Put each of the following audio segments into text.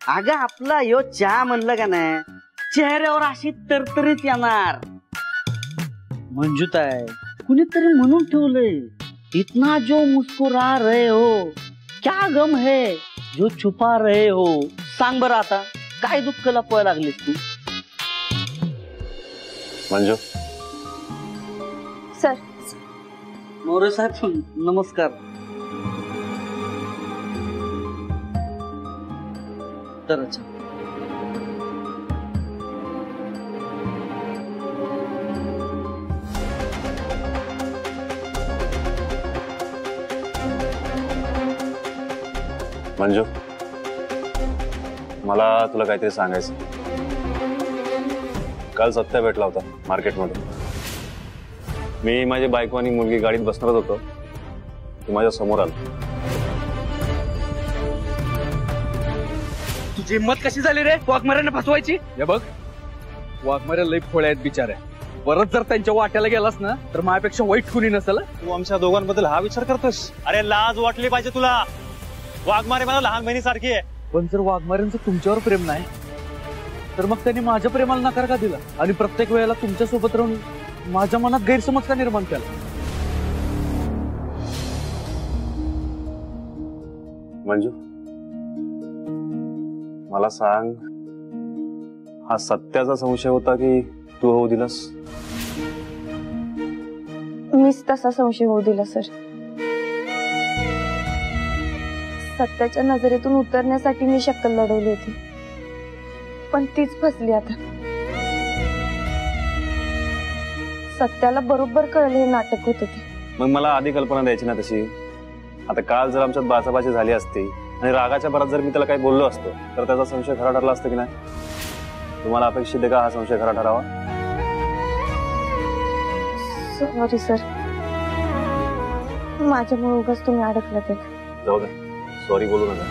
अगं आपला यो चहा म्हणलं का नाही चेहऱ्यावर अशी तरतरीत येणार. मंजूताई कुणीतरी म्हणून ठेवलंय इतना जो मुस्कुरा रहे हो क्या गम है जो छुपा रहे हो. सांग बरं आता काय दुःख लपवायला लागलीस तू. मंजू सर. मोरे साहेब नमस्कार. तर अच्छा मंजू मला तुला काहीतरी सांगायचं. काल सत्या भेटला होता मार्केटमध्ये. मी माझी बायको आणि मुलगी गाडीत बसणारच होतो तू माझ्या समोर आला. तुझी हिंमत कशी झाली रे वाघमाऱ्यांना फसवायची. हे बघ वाघमाऱ्या लई खोळ्या आहेत बिचाऱ्या. परत जर त्यांच्या वाट्याला गेलास ना तर माझ्यापेक्षा वाईट कुणी नसेल. तू आमच्या दोघांबद्दल हा विचार करतोस. अरे लाज वाटली पाहिजे तुला. वाघमारे मला लहान बहिणीसारखी आहे. पण जर वाघमाऱ्यांचं तुमच्यावर प्रेम नाही तर मग त्यांनी माझ्या प्रेमाला नकार का दिला आणि प्रत्येक वेळेला तुमच्या सोबत राहून माझ्या मनात गैरसमज का निर्माण केला. मंजू मला सांग हा सत्याचा संशय होता की तू होऊ दिलास. मीच तसा संशय होऊ दिला सर. सत्याच्या नजरेतून उतरण्यासाठी मी शक्कल लढवली होती पण तीच फसली. आता सत्याला बरोबर कळले हे नाटक होत होते. मग मला आधी कल्पना द्यायची ना तशी. आता काल जर आमच्यात बाचाबाची झाली असती आणि रागाच्या भरात जर मी त्याला काही बोललो असतो तर त्याचा संशय खरा ठरला असता की नाही. तुम्हाला अपेक्षित आहे का हा संशय खरा ठरावा. सॉरी सर माझ्यामुळे उगाच तुम्ही अडकलात. जाऊ दे सॉरी बोलू नका.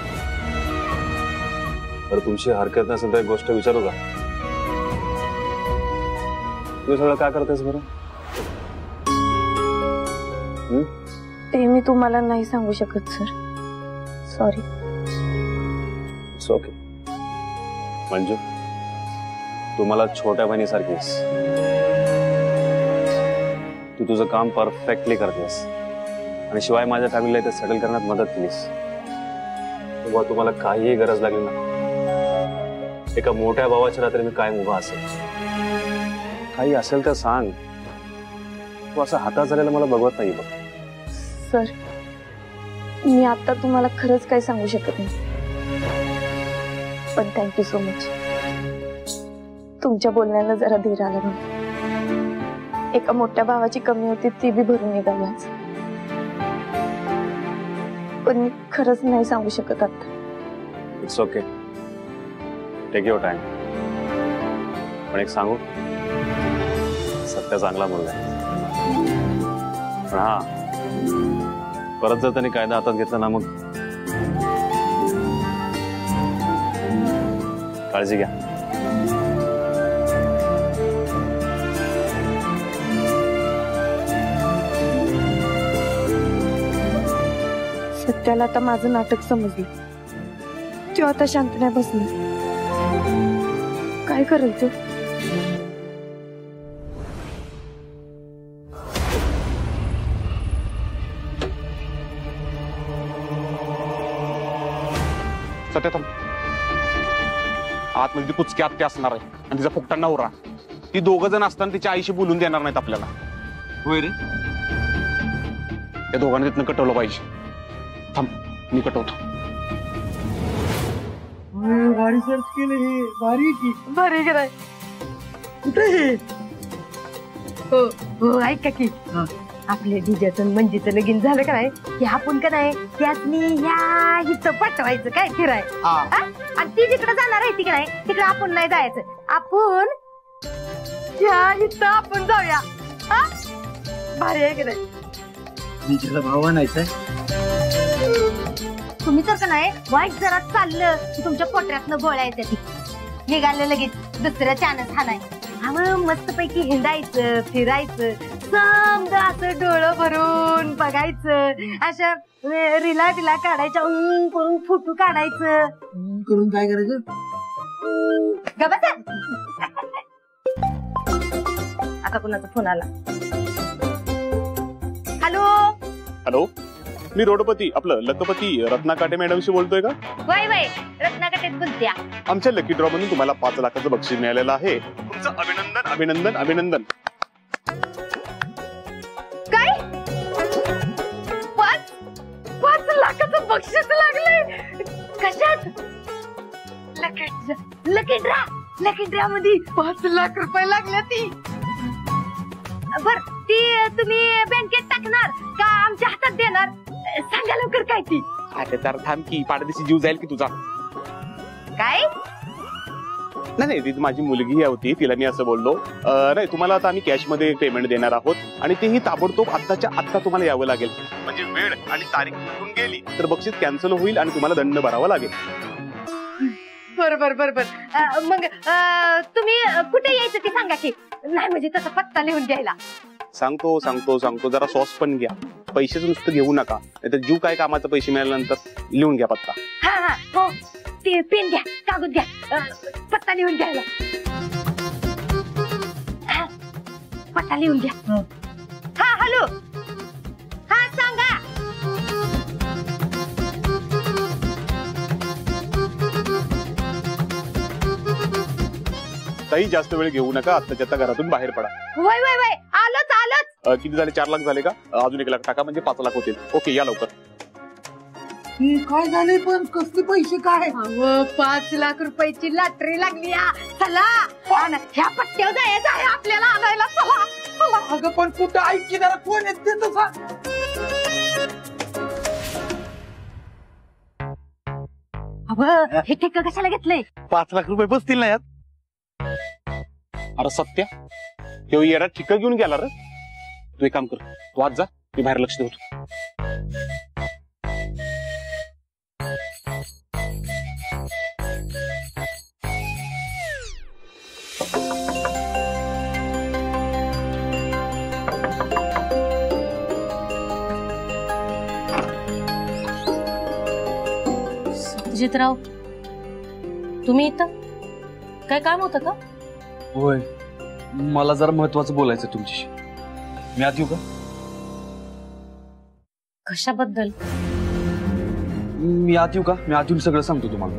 तर तुमची हरकत नसेल तर एक गोष्ट विचारू का. तू सगळं काय करतेस बरं. ते मी तुम्हाला नाही सांगू शकत sir. Sorry. It's okay. Manju तू मला छोट्या बहिणीसारखीस. तू तुझं काम परफेक्टली करतेस आणि शिवाय माझ्या फॅमिलीला इथे सेटल करण्यात मदत केलीस. तेव्हा तुम्हाला काहीही गरज लागली ना एका मोठ्या भावाच्या रात्री मी कायम उभा असेल. काही असेल तर सांग. तू असं हातात झालेलं मला बघवत नाही बघ. सर मी आता तुम्हाला खरंच काही सांगू शकत नाही पण थँक्यू सो मच. तुमच्या बोलण्याला जरा धीर आला मला. एका मोठ्या भावाची कमी होती ती बी भरून निघाली आज. पण मी खरंच नाही सांगू शकत आता. It's okay take your time. पण एक सांगू सत्य चांगला मुलगा आहे. पण हा परत जर त्यांनी कायदा हातात घेतला ना मग काळजी घ्या. सत्याला आता माझं नाटक समजलं. तो आता शांत नाही बसणार. काय करेल तो. सत्य थांब. आतमध्ये ती पुचकी आत्या असणार आहे आणि तिचा फुकटा नवरा. ती दोघं जण असताना तिच्या आईशी बोलून देणार नाहीत आपल्याला. होय रे. त्या दोघांना तिथनं कटवलं पाहिजे. थांब मी कटवतो. गाडी सर्च केली ही भारी की भारी कराय. कुठे हे. हो हो ऐका की आपल्या दिद्याचं मंजीचं लगीन झालं का नाही की आपण का नाही त्यातनी ह्या इथं पाठवायचं काय फिराय. आणि ती जिकडे जाणार आहे ती का नाही तिकडे आपण नाही जायचं. आपण ह्या इथं आपण जाऊया. भारी आहे की नाही. तुमच्याला भाव आणायचंय. तुम्ही तर का नाही वाईट जरा चाललं की तुमच्या पोटऱ्यातनं गोळ्या येते ती निघालं लगेच दुसऱ्या चानस हा नाही. मस्त पैकी हिंडायचं फिरायचं समजा असं डोळं भरून बघायचं अशा रिला बिला काढायच्या करून फोटो काढायचं करून काय करायचं आता कुणाचा फोन आला हॅलो हॅलो, मी रोडपती आपलं लखपती रत्ना काटे मॅडमशी बोलतोय का? वय वय रत्नाकटेत बोलत्या. आमच्या लकी ड्रॉ मधून तुम्हाला 5 लाखाचं बक्षीस मिळालेलं आहे. तुमचं अभिनंदन अभिनंदन अभिनंदन. काय 5 लाखाचं बक्षीस लागले कशात? लकी ड्रॉ मध्ये 5 लाख रुपये लागले. ती बर ती तुम्ही बँकेत टाकणार का आमच्या हातात देणार सांगा लवकर. काय ती? अरे तर थांब की पाडदेशी जीव जाईल की तुझा. काय नाही ती माझी मुलगी होती, तिला मी असं बोललो नाही तुम्हाला आता आम्ही कॅश मध्ये पेमेंट देणार आहोत आणि तेही ताबडतोब आत्ताच्या आत्ता तुम्हाला यावं लागेल. म्हणजे वेळ आणि तारीख निघून गेली तर बक्षीस कॅन्सल होईल आणि तुम्हाला दंड भरावा लागेल. बर मग तुम्ही कुठे यायचं ते सांगा की. नाही म्हणजे तसा पत्ता लिहून द्यायला. सांगतो जरा सॉस पण घ्या. पैसेच नुसतं घेऊ नका, नाहीतर जीव काय कामाचा पैसे मिळाल्यानंतर लिहून घ्या पत्ता. हा हो ते पेन घ्या कागद घ्या पत्ता लिहून द्यायला. पत्ता लिहून घ्या. हा हॅलो हा सांगा. काही जास्त वेळ घेऊ नका, आत्ताच्या आता घरातून बाहेर पडा. वय आलोच. किती झाले? 4 लाख झाले का? अजून 1 लाख टाका म्हणजे 5 लाख होतील. ओके या लवकर. काय झाले पण कसले पैसे काय? 5 लाख रुपयाची लॉटरी लागली. चला ह्या पट्ट्यावर जायचं आहे आपल्याला आणायला. चला. अगं पण कुठं ऐक की जरा कोण येते तसा. हे ठेका कशाला घेतलंय? 5 लाख रुपये बसतील ना यात. अरे सत्या तो येडा ठिका घेऊन गेला रे. तू एक काम कर, तू आज जा, मी बाहेर लक्ष देतो. सत्यजितराव तुम्ही इथं काय काम होतं का? होय, मला जरा महत्वाचं बोलायचं तुमच्याशी. मी आत येऊ का? कशाबद्दल? मी आत येऊ का? मी आत येऊन सगळं सांगतो तुम्हाला.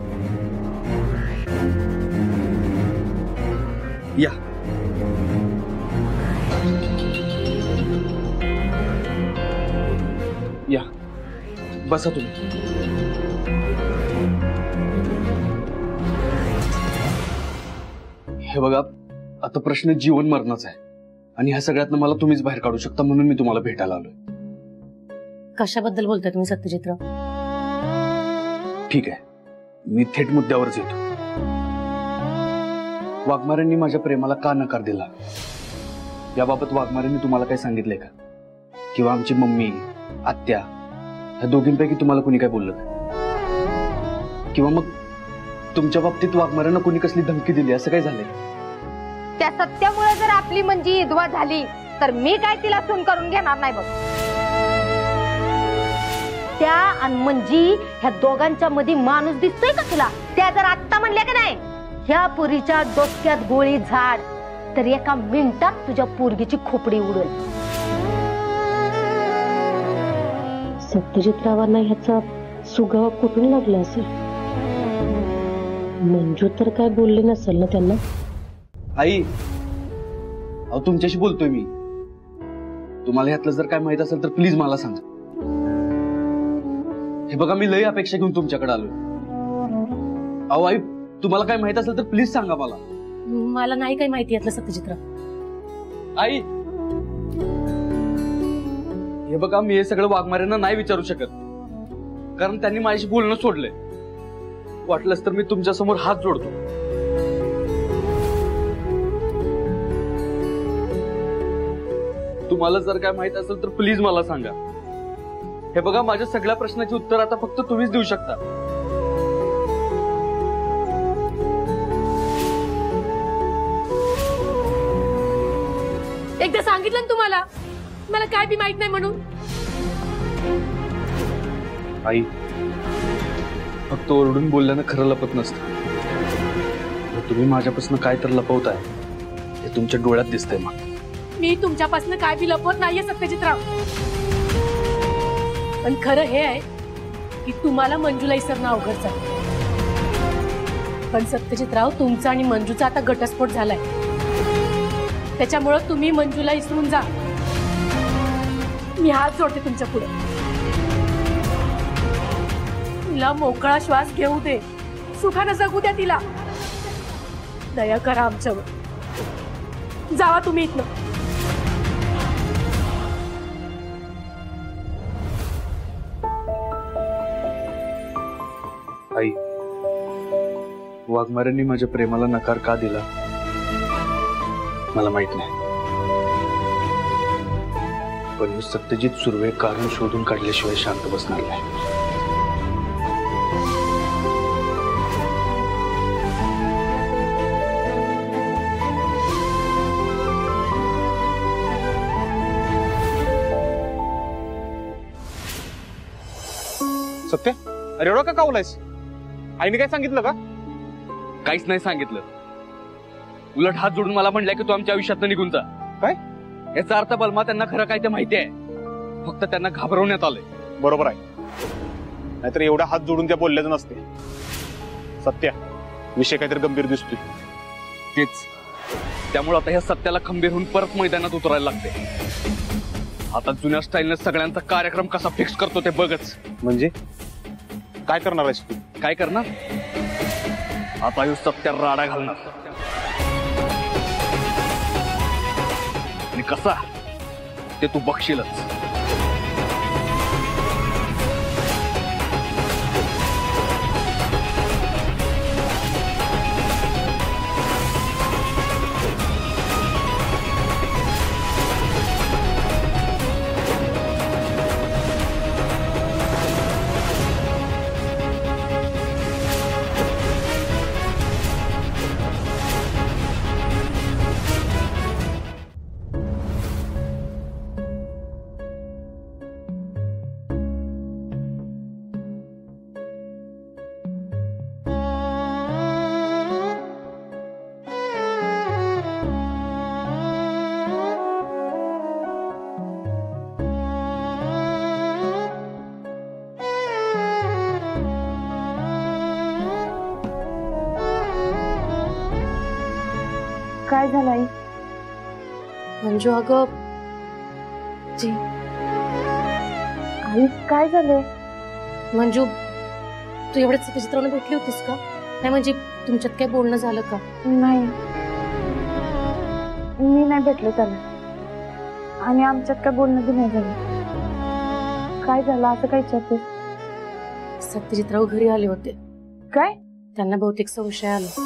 या या बसा तुम्ही. हे बघा, आता प्रश्न जीवन मरणाचा आहे आणि ह्या सगळ्यातनं मला तुम्हीच बाहेर काढू शकता, म्हणून मी तुम्हाला भेटायला आलोय. कशाबद्दल बोलताय तुम्ही सत्यजितराव? ठीक आहे, मी थेट मुद्द्यावरच येतो. वाघमारेंनी माझ्या प्रेमाला का नकार दिला याबाबत वाघमारेंनी तुम्हाला काही सांगितलंय का? किंवा आमची मम्मी आत्या ह्या दोघींपैकी तुम्हाला कोणी काय बोललं का? किंवा मग तुमच्या बाबतीत वाघमारेंना कोणी कसली धमकी दिली असं काय झालंय? त्या सत्यामुळे जर आपली मंजी विधवा झाली तर मी काय तिला सून करून घेणार नाही बघ. त्या आणि मंजी ह्या दोघांच्या मध्ये माणूस दिसतोय का तुला? त्या जर आत्ता म्हणल्या का नाही ह्या पुरीच्या डोक्यात गोळी झाड तर एका मिनिटात तुझ्या पोरगीची खोपडी उडेल. सत्यजितरावांना ह्याचा सुगावा कुठून लागला असेल? मंजू तर काय बोलले नसेल ना त्यांना? आई, अहो तुमच्याशी बोलतोय मी. तुम्हाला ह्यातलं जर काय माहित असेल तर प्लीज मला सांगा. हे बघा, मी लई अपेक्षा घेऊन तुमच्याकडे आलोय. अहो आई, तुम्हाला काय माहित असेल तर प्लीज सांगा मला. मला नाही काही माहिती यातलं सत्यजितराव. आई, हे बघा, मी हे सगळं वाघमारेंना नाही विचारू शकत, कारण त्यांनी माझ्याशी बोलणं सोडलंय. वाटलंच तर मी तुमच्या समोर हात जोडतो. तुम्हाला जर काय माहित असेल तर प्लीज मला सांगा. हे बघा, माझ्या सगळ्या प्रश्नाची उत्तर आता फक्त तुम्हीच देऊ शकता. एकदा सांगितलं ना तुम्हाला, मला काय बी माहित नाही म्हणून. आई, फक्त ओरडून बोलल्यानं खरं लपत नसतं. तुम्ही माझ्यापासून काय तर लपवताय हे तुमच्या डोळ्यात दिसतंय. मग मी तुमच्यापासून काय बी लपवत नाहीये सत्यजितराव. पण खरं हे आहे की तुम्हाला मंजूला इसरणं अवघड आहे. पण सत्यजितराव, तुमचा आणि मंजूचा आता घटस्फोट झालाय. त्याच्यामुळं तुम्ही मंजूला इसरून जा. मी हात जोडते तुमच्या पुढे. तिला मोकळा श्वास घेऊ दे, सुखानं जगू द्या तिला. दया करा आमच्यावर. जावा तुम्ही इथनं. आई, वाघमारेंनी माझ्या प्रेमाला नकार का दिला मला माहित नाही. पण सत्यजित सुर्वे कारण शोधून काढल्याशिवाय शांत बसणार नाही. सत्य, अरे एवढं का कावलायस? आईने काय सांगितलं का? काहीच नाही सांगितलं. उलट हात जोडून मला म्हणलंय की तू आमच्या आयुष्यात निघून जा. काय? याचा अर्थ बलमा त्यांना खरं काय ते माहिती आहे. फक्त त्यांना घाबरवण्यात आलंय. बरोबर आहे, नाहीतर एवढा हात जोडून त्या बोलल्याच नसते. सत्या, विषय काहीतरी गंभीर दिसतोय. तेच, त्यामुळे आता ह्या सत्याला खंबीर होऊन परत मैदानात उतरायला लागते. आता जुन्या स्टाईलने सगळ्यांचा कार्यक्रम कसा फिक्स करतो ते बघच. म्हणजे काय करणार आहेस तू? काय करणार? आता ह्यो सत्या राडा घालणार. आणि कसा ते तू बघशीलच. काय झालं आई? मंजू, अगं जी. आई, काय झालंय? मंजू, तू एवढ्याच सत्यजितरावने भेटली होतीस का? नाही म्हणजे तुमच्यात काय बोलणं झालं का? नाही, मी नाही भेटले त्याला. आणि आमच्यात काय बोलणं बी नाही झालं. काय झालं असं काय विचारते? सत्यजितराव घरी आले होते. काय? त्यांना बहुतेक संशय आला.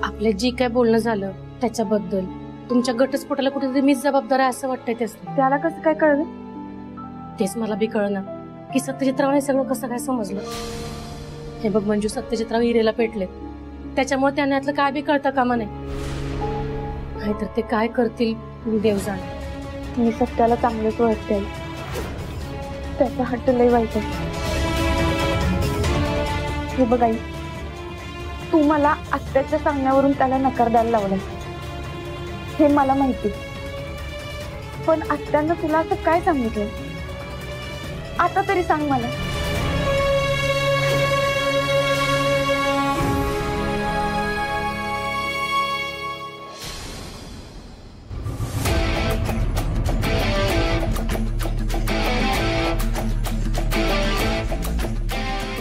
आपल्या जी काय बोलणं झालं त्याच्याबद्दल तुमच्या घटस्फोटाला कुठेतरी मीच जबाबदार आहे असं वाटतंय. त्याला कसं काय कळलं? तेच मला बी कळना की सत्यजितरावने सगळं कसं काय समजलं. हे बघ मंजू, सत्यजितराव हिरेला पेटले, त्याच्यामुळे त्यांना यातलं काय बी कळतं कामा नाही. नाहीतर ते काय करतील देव जाणे. मी सत्याला चांगलेच ओळखते. त्याचा हट्ट लय वाईट आहे. हे बघ आई, तू मला आत्याच्या सांगण्यावरून त्याला नकार द्यायला लावला हे मला माहिती. पण आत्यानं तुला असं काय सांगितलं? आता तरी सांग मला.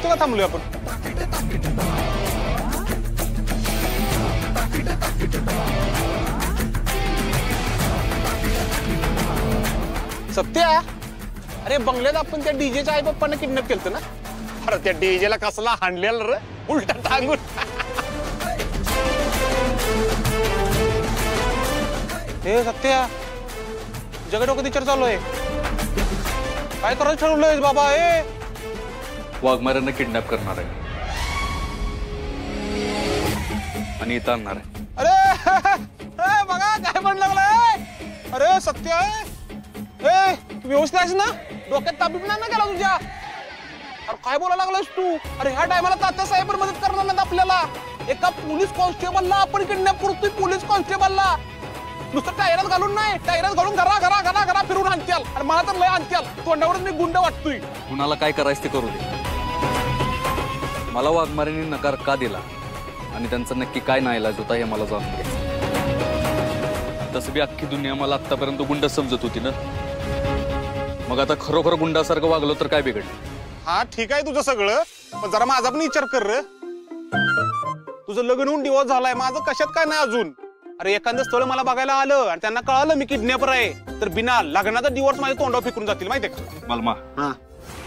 तुला थांबलोय आपण. सत्या, अरे बंगल्यात आपण त्या डीजेच्या आई पप्पांना किडनॅप केलं ना? अरे त्या डीजेला कसला हाणलेला रे, उलटा टांगून. हे सत्या, जगडोकं विचार चालू आहे. काय करायचं ठरवलंय बाबा? हे वाघमाऱ्यांना किडनॅप करणार आहे आणि इथं आणणार आहे. अरे बघा काय म्हणलं मला. अरे सत्य आहे, ए तू व्यवस्थित आहेस ना? डोक्यात ताबीब नाही ना गेला तुझ्या? अरे काय बोलायला लागलास तू? अरे ह्या टायमाला तात्या साहेब मदत करणार नाहीत आपल्याला. एका पोलीस कॉन्स्टेबलला आपण किडनॅप करतोय, पोलीस कॉन्स्टेबलला. नुसतं टायरात घालून नाही, टायरात घालून घरा घरा घरा घरा फिरून आणत्याल. आणि मला तर लय आणत्याल, तोंडावरच मी गुंड वाटतोय. कुणाला काय करायचं ते करू दे. मला वाघमारेंनी नकार का दिला आणि त्यांचा नक्की काय नाईलाज होता हे मला जाणून घ्यायचं. तसं बी अख्खी दुनिया मला आतापर्यंत गुंड समजत होती ना. मग आता खरोखर गुंडासारखं वागलो तर काय बिघडलं? हा ठीक आहे तुझं सगळं, पण जरा माझा पण विचार कर रे. तुझं लग्न होऊन डिवोर्स झालाय, माझं कशात काय नाही अजून. अरे एखादं स्थळ मला बघायला आलं आणि त्यांना कळालं मी किडनॅपर आहे, तर बिना लग्नाचा डिवोर्स माझ्या तोंडावर फेकून जातील माहितीये का? मलमा,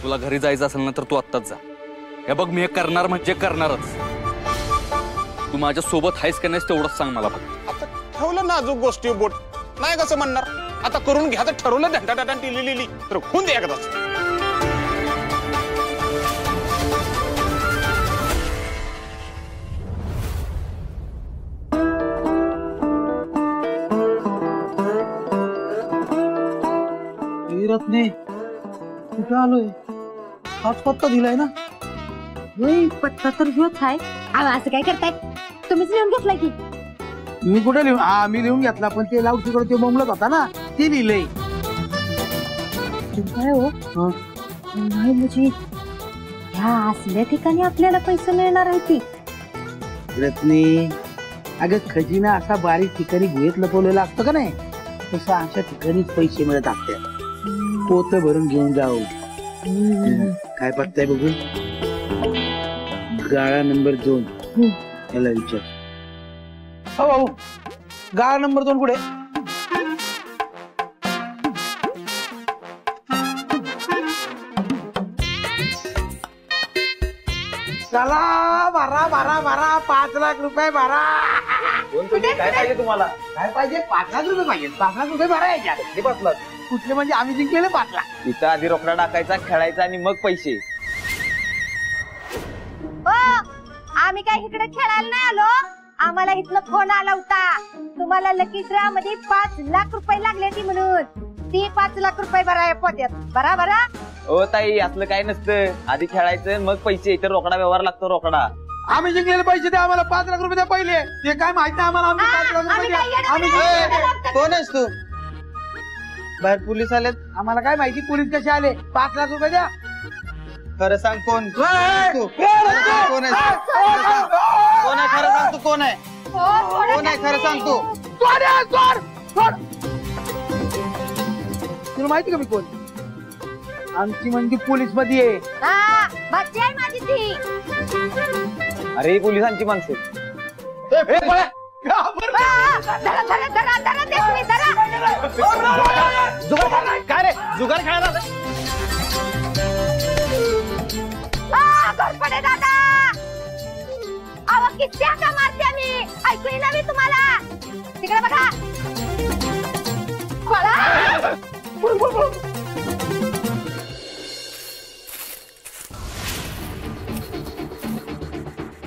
तुला घरी जायचं असेल ना तर तू आत्ताच जा. हे बघ, मी हे करणार म्हणजे करणारच. तू माझ्या सोबत आहेस का नाहीस तेवढंच सांग मला फक्त. आता ठेवलं नाजूक गोष्टी बोट नाही कसं म्हणणार. आता करून घ्या, तर ठरवलं ढंटा ढंटा लिहिली तर होऊन दे एकदाच. रत्ने कुठे आलोय? हाच पत्ता दिलाय ना? पत्ता तर ह्योच आहे. असं काय करताय? तुम्हीच लिहून घेतलाय की? मी कुठे लिहून? मी लिहून घेतला, पण ते लाऊड तिकडे ते बोंबलत होता ना, ते लिहिलंय. काय हो? नाही म्हणजे ह्या असल्या ठिकाणी आपल्याला पैसे मिळणार आहे की? रत्ने, अगं खजिना असा बारीक ठिकाणी गुहेत लपवलेला असतो का नाही, तसं अशा ठिकाणीच पैसे मिळत असतात. पोत भरून घेऊन जाऊ. काय पत्ता आहे बघून? गाळा नंबर 2. याला विचार. हो भाऊ, गाळा नंबर 2 कुठे? चला भरा भरा भरा, 5 लाख रुपये भरा. काय पाहिजे तुम्हाला? काय पाहिजे? 5 लाख रुपये पाहिजे. 5 लाख रुपये भरा याच्यात. 5 लाख कुठले म्हणजे आम्ही जिंकलेले 5 लाख. इथं आधी रोकडा टाकायचा, खेळायचा आणि मग पैसे. आम्ही काय इकडे खेळायला नाही आलो. आम्हाला इथलं फोन आला होता, तुम्हाला लकी ड्रा मध्ये 5 लाख रुपये लागले ती म्हणून. ती 5 लाख रुपये भरा पोत्यात. भरा भरा. हो ताई, असलं काय नसतं. आधी खेळायचं मग पैसे. इथं रोकडा व्यवहार लागतो, रोकडा. आम्ही जिंकलेले पैसे द्या आम्हाला. 5 लाख रुपये द्या पहिले. ते काय माहित नाही आम्हाला. आम्ही 5 लाख रुपये द्या. आम्ही कोण आहेस तू? बाहेर पोलीस आलेत. आम्हाला काय माहिती पोलीस कसे आले. 5 लाख रुपये द्या. खरं सांग, कोण कोण आहे? कोण आहे? खरं सांग, तू कोण आहे? कोण आहे? खरं सांग तू. तुला माहिती का मी कोण? आमची म्हणजे पोलीस मध्ये आहे. बच्ची आहे माझी ती. अरे पोलिसांची माणसं. धरा धरा धरा धरा ते तुम्ही धरा. काय रे, जुगार खेळायला? घरपडे दादा, अहो किती का मारते मी. ऐकू येईना मी तुम्हाला. तिकडे बघा.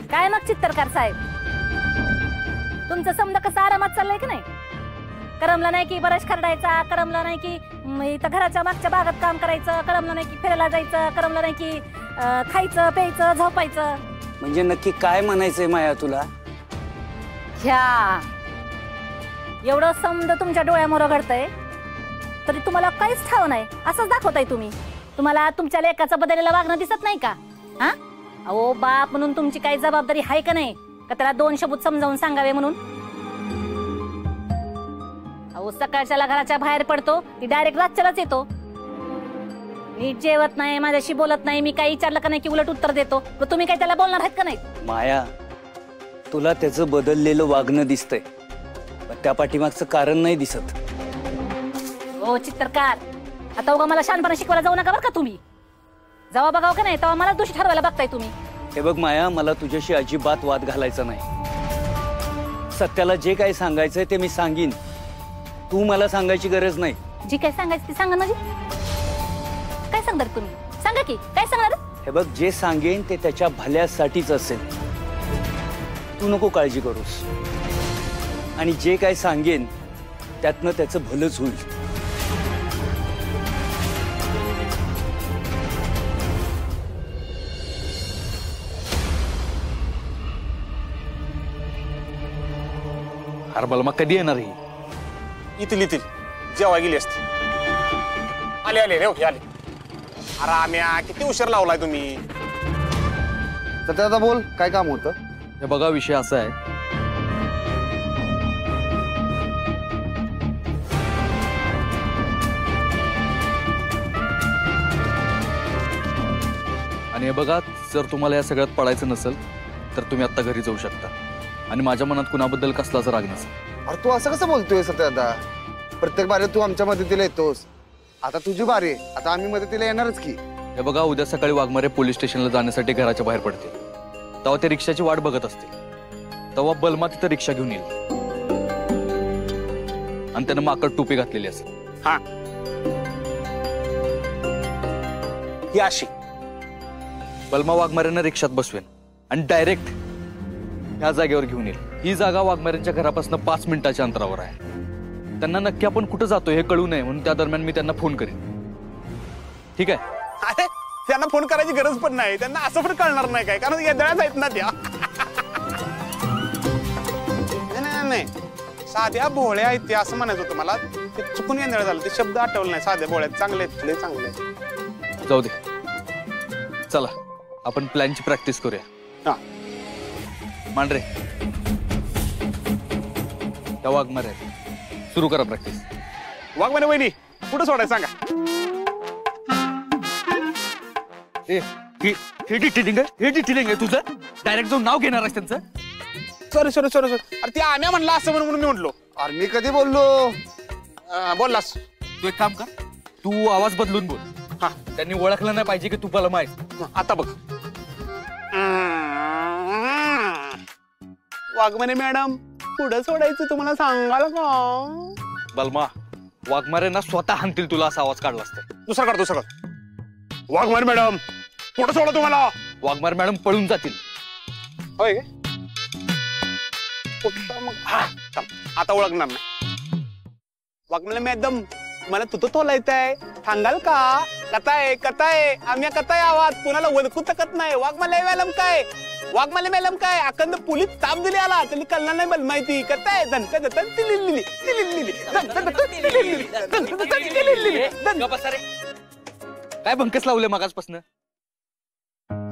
काय मग चित्तरकार साहेब, तुमचं समजा कसं आरामात चाललंय की नाही? करमला नाही की बरंच खरडायचा, करमला नाही की इथं घराच्या मागच्या भागात काम करायचं, करमलं नाही की फिरायला जायचं, करमलं नाही की खायचं प्यायचं झोपायचं. म्हणजे नक्की काय म्हणायचंय माया तुला? ह्या एवढं समजा तुमच्या डोळ्यामोर घडतंय तरी तुम्हाला काहीच ठाव नाही असंच दाखवताय तुम्ही. तुम्हाला तुमच्या लेकाचं बदललेलं वागणं दिसत नाही का? हा, अहो बाप म्हणून तुमची काही जबाबदारी आहे का नाही? का त्याला 2 शब्द समजावून सांगावे म्हणून? अहो सकाळच्याला घराच्या बाहेर पडतो ती डायरेक्ट रातच्यालाच येतो. नीट जेवत नाही, माझ्याशी बोलत नाही, मी काही विचारलं का नाही की उलट उत्तर देतो. मग तुम्ही काही त्याला बोलणार आहेत का नाही? माया, तुला त्याचं बदललेलं वागणं दिसतंय, पण त्या पाठीमागचं कारण नाही दिसत. हो चित्रकार, आता उगा मला शहाणपणा शिकवायला जाऊ नका बरं का तुम्ही. जेव्हा बघाव का नाही तेव्हा मला दोषी ठरवायला बघताय तुम्ही. हे बघ माया, मला तुझ्याशी अजिबात वाद घालायचा नाही. सत्याला जे काही सांगायचंय ते मी सांगीन. तू मला सांगायची गरज नाही. जी काय सांगायचं ते सांगा. म्हणजे काय सांगणार तुम्ही? सांगा की काय सांगणार? हे बघ, जे सांगेन ते त्याच्या भल्यासाठीच असेल. तू नको काळजी करूस. आणि जे काय सांगेन त्यातनं त्याचं भलंच होईल. अरे बलमा कधी येणार ही? येतील जेव्हा गेली असते. आले आले रे आले. अरे आम्या किती उशीर लावलाय तुम्ही. सत्यादा बोल, काय काम होतं? हे बघा विषय असा आहे, आणि हे बघा जर तुम्हाला या सगळ्यात पडायचं नसेल तर तुम्ही आता घरी जाऊ शकता आणि माझ्या मनात कुणाबद्दल कसलाच राग नसेल. अरे तू असं कसं बोलतोय सत्यादा? प्रत्येक बारी तू आमच्या मदतीला येतोस. आता तुझी बारी आहे, आता आम्ही मदतीला येणारच की. हे बघा उद्या सकाळी वाघमारे पोलीस स्टेशनला जाण्यासाठी घराच्या बाहेर पडतील. तेव्हा ते रिक्षाची वाट बघत असतील. तेव्हा बलमा तिथं रिक्षा घेऊन येईल आणि त्यानं माकड टोपी घातलेली असेल. हा ही अशी बलमा वाघमाऱ्यांना रिक्षात बसवेन आणि डायरेक्ट ह्या जागेवर घेऊन येईल. ही जागा वाघमाऱ्यांच्या घरापासून 5 मिनिटाच्या अंतरावर आहे. त्यांना नक्की आपण कुठं जातोय हे कळू नये म्हणून त्या दरम्यान मी त्यांना फोन करेन. ठीक आहे? अरे त्यांना फोन करायची गरज पण नाही. त्यांना असं पण कळणार नाही काय, कारण येदळ्याच आहेत ना त्या. नाही साध्या भोळ्या आहेत त्या असं म्हणायचं होतं मला. ते चुकून येदळ झालं, ते शब्द आठवलं नाही. साध्या भोळ्या चांगले आहेत, चांगले. जाऊ दे, चला आपण प्लॅनची प्रॅक्टिस करूया. हा मांडरे त्या वाघमारे सुरू करा प्रॅक्टिस. वाघमारे वहिनी कुठं सोडायचं सांगा. हे डिटेलिंग आहे तुझं? डायरेक्ट जाऊन नाव घेणार आहेस त्यांचं? सॉरी अरे ते आम्या म्हणलं असं म्हणून मी म्हटलो. अरे मी कधी बोललो? बोललास तू एक काम कर, तू आवाज बदलून बोल. हा त्यांनी ओळखलं नाही पाहिजे की तू बलमा आहेस. आता बघ. वाघमारे मॅडम पुढं सोडायचं तुम्हाला सांगाल का? बलमा वाघमारेंना स्वतः हाणतील तुला असा आवाज काढला असता. दुसरा कर. वाघमारे मॅडम पुढं सोडा तुम्हाला. वाघमारे मॅडम पळून जातील. होय मग हा आता ओळखणार नाही. वाघमारे मॅडम मला तुझं तोलायचंय, सांगाल का? कथाय आम्ही कथाय आवाज कुणाला ओळखू शकत नाही. वाघमारे मॅडम काय अखंड पोलीस ताप दिली आला त्यांनी कळणार नाही मला माहिती. कथाय काय बंकस लावले मगाचपासून?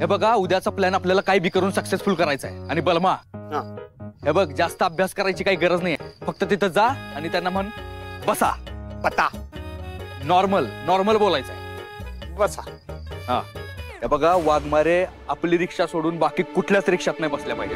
हे बघा उद्याचा प्लॅन आपल्याला काही बी करून सक्सेसफुल करायचा आहे. आणि बलमा हे बघ जास्त अभ्यास करायची काही गरज नाही. फक्त तिथं जा आणि त्यांना म्हण बसा. पता नॉर्मल बोलायचं आहे. बसा. हा हे बघा वाघमारे आपली रिक्षा सोडून बाकी कुठल्याच रिक्षात नाही बसल्या पाहिजे.